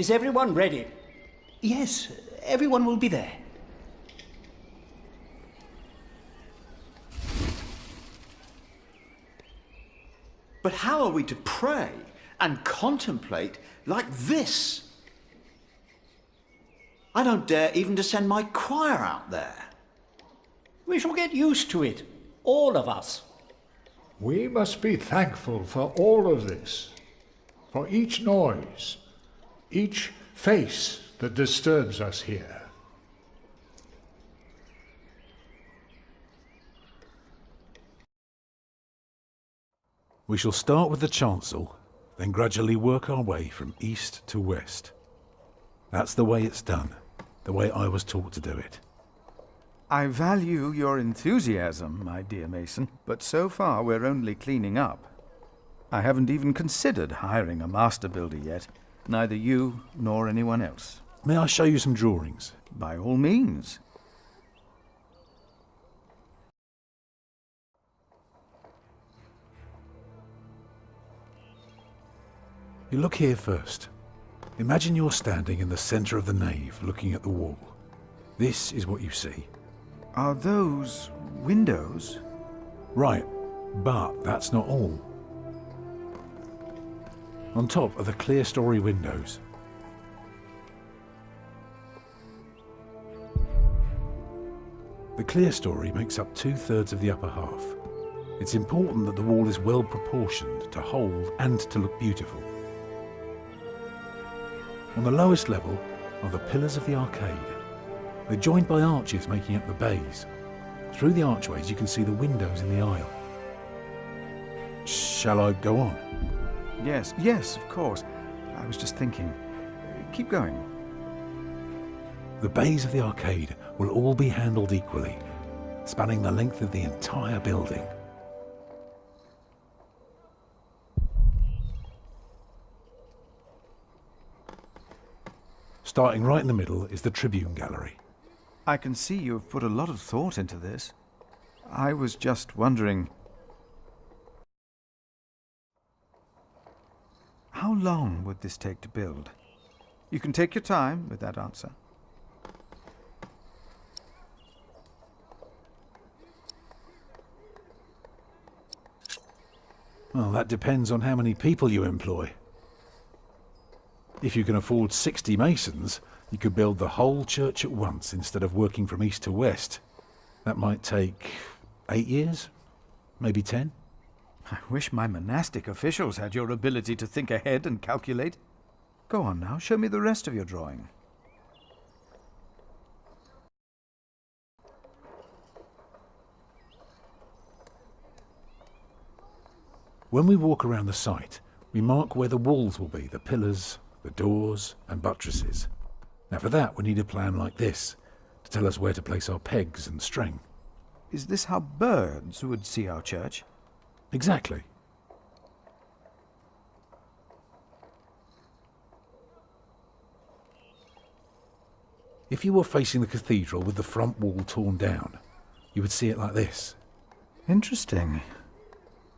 Is everyone ready? Yes, everyone will be there. But how are we to pray and contemplate like this? I don't dare even to send my choir out there. We shall get used to it, all of us. We must be thankful for all of this, for each noise, each face that disturbs us here. We shall start with the chancel, then gradually work our way from east to west. That's the way it's done, the way I was taught to do it. I value your enthusiasm, my dear Mason, but so far we're only cleaning up. I haven't even considered hiring a master builder yet, neither you nor anyone else. May I show you some drawings? By all means. You look here first. Imagine you're standing in the centre of the nave, looking at the wall. This is what you see. Are those windows? Right, but that's not all. On top are the clear-story windows. The clear-story makes up 2/3 of the upper half. It's important that the wall is well proportioned to hold and to look beautiful. On the lowest level are the pillars of the arcade. They're joined by arches making up the bays. Through the archways you can see the windows in the aisle. Shall I go on? Yes, of course. I was just thinking. Keep going. The bays of the arcade will all be handled equally, spanning the length of the entire building. Starting right in the middle is the tribune gallery. I can see you've put a lot of thought into this. I was just wondering, how long would this take to build? You can take your time with that answer. Well, that depends on how many people you employ. If you can afford 60 masons, you could build the whole church at once instead of working from east to west. That might take 8 years, maybe 10. I wish my monastic officials had your ability to think ahead and calculate. Go on now, show me the rest of your drawing. When we walk around the site, we mark where the walls will be, the pillars, the doors and buttresses. Now for that we need a plan like this, to tell us where to place our pegs and string. Is this how birds would see our church? Exactly. If you were facing the cathedral with the front wall torn down, you would see it like this. Interesting.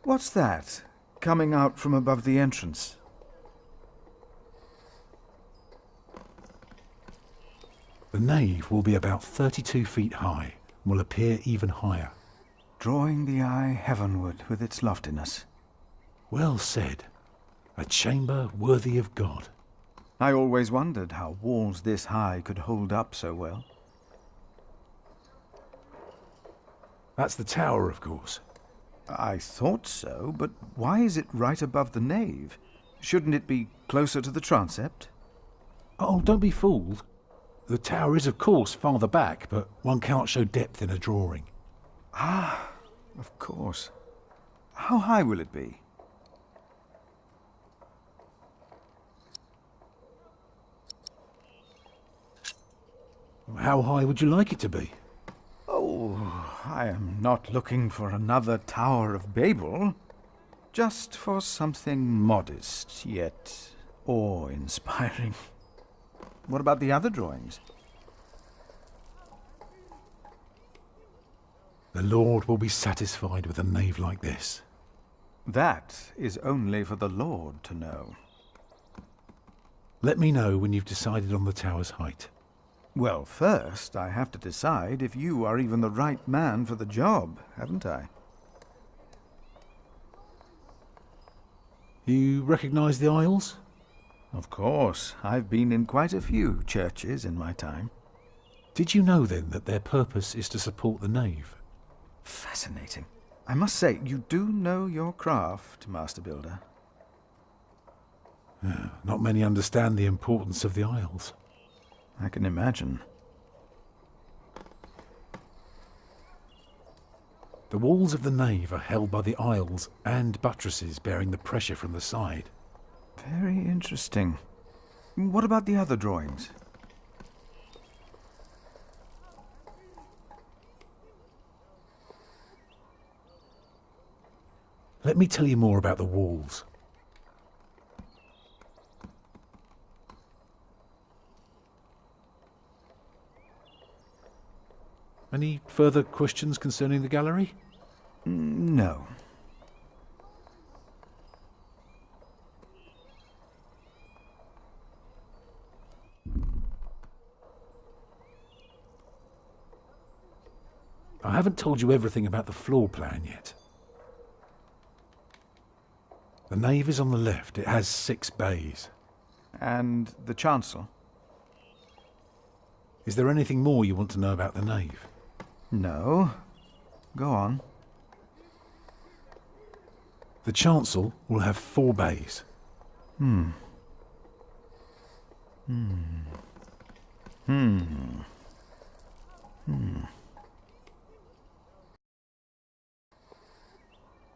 What's that, coming out from above the entrance? The nave will be about 32 feet high and will appear even higher. Drawing the eye heavenward with its loftiness. Well said. A chamber worthy of God. I always wondered how walls this high could hold up so well. That's the tower, of course. I thought so, but why is it right above the nave? Shouldn't it be closer to the transept? Oh, don't be fooled. The tower is, of course, farther back, but one cannot show depth in a drawing. Ah, of course. How high will it be? How high would you like it to be? Oh, I am not looking for another Tower of Babel. Just for something modest, yet awe-inspiring. What about the other drawings? The Lord will be satisfied with a nave like this. That is only for the Lord to know. Let me know when you've decided on the tower's height. Well, first I have to decide if you are even the right man for the job, haven't I? You recognise the aisles? Of course. I've been in quite a few churches in my time. Did you know then that their purpose is to support the nave? Fascinating. I must say, you do know your craft, Master Builder. Not many understand the importance of the aisles. I can imagine. The walls of the nave are held by the aisles and buttresses bearing the pressure from the side. Very interesting. What about the other drawings? Let me tell you more about the walls. Any further questions concerning the gallery? No. I haven't told you everything about the floor plan yet. The nave is on the left. It has 6 bays. And the chancel? Is there anything more you want to know about the nave? No. Go on. The chancel will have 4 bays.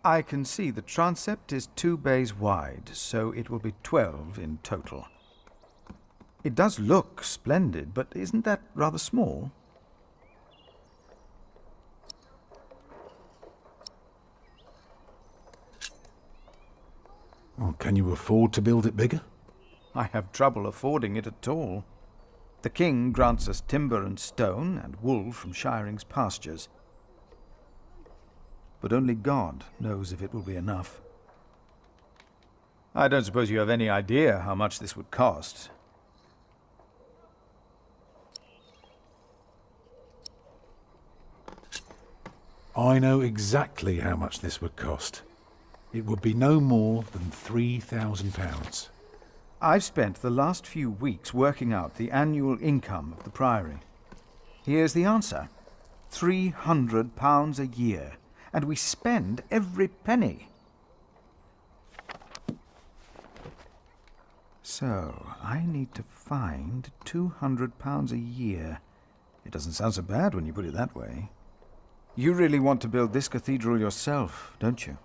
I can see the transept is 2 bays wide, so it will be 12 in total. It does look splendid, but isn't that rather small? Well, can you afford to build it bigger? I have trouble affording it at all. The king grants us timber and stone and wool from Shiring's pastures. But only God knows if it will be enough. I don't suppose you have any idea how much this would cost. I know exactly how much this would cost. It would be no more than £3,000. I've spent the last few weeks working out the annual income of the Priory. Here's the answer. £300 a year. And we spend every penny. So, I need to find £200 a year. It doesn't sound so bad when you put it that way. You really want to build this cathedral yourself, don't you?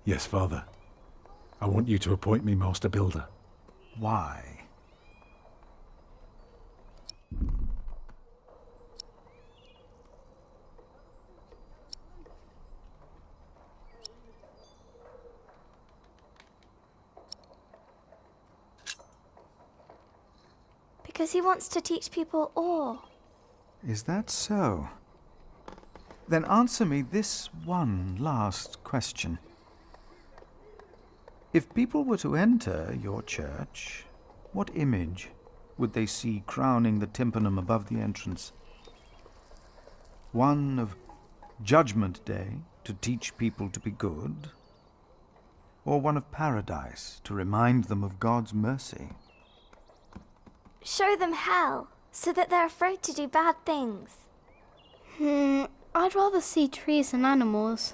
Yes, Father. I want you to appoint me Master Builder. Why? Because he wants to teach people awe. Is that so? Then answer me this one last question. If people were to enter your church, what image would they see crowning the tympanum above the entrance? One of Judgment Day to teach people to be good? Or one of Paradise to remind them of God's mercy? Show them hell, so that they're afraid to do bad things. I'd rather see trees and animals.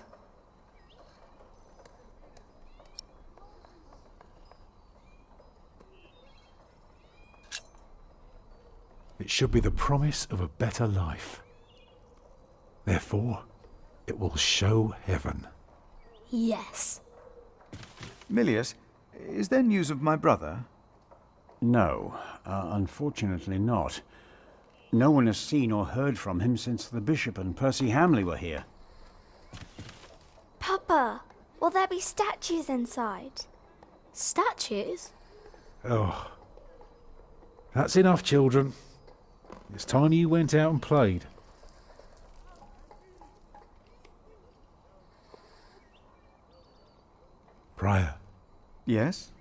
It should be the promise of a better life. Therefore, it will show heaven. Yes. Milius, is there news of my brother? No, unfortunately not. No one has seen or heard from him since the Bishop and Percy Hamley were here. Papa, will there be statues inside? Statues? Oh. That's enough, children. It's time you went out and played. Prior, Yes?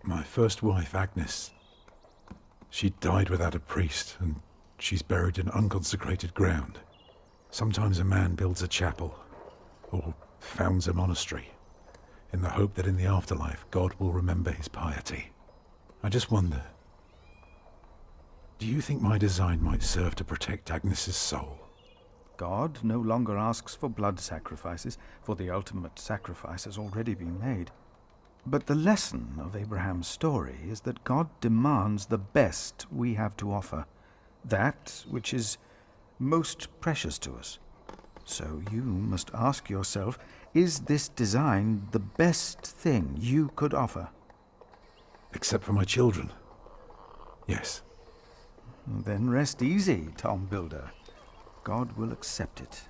my first wife, Agnes, She died without a priest, and she's buried in unconsecrated ground. Sometimes a man builds a chapel, or founds a monastery, in the hope that in the afterlife God will remember his piety. I just wonder, do you think my design might serve to protect Agnes's soul? God no longer asks for blood sacrifices, for the ultimate sacrifice has already been made. But the lesson of Abraham's story is that God demands the best we have to offer, that which is most precious to us. So you must ask yourself, is this design the best thing you could offer? Except for my children. Yes. Then rest easy, Tom Builder. God will accept it.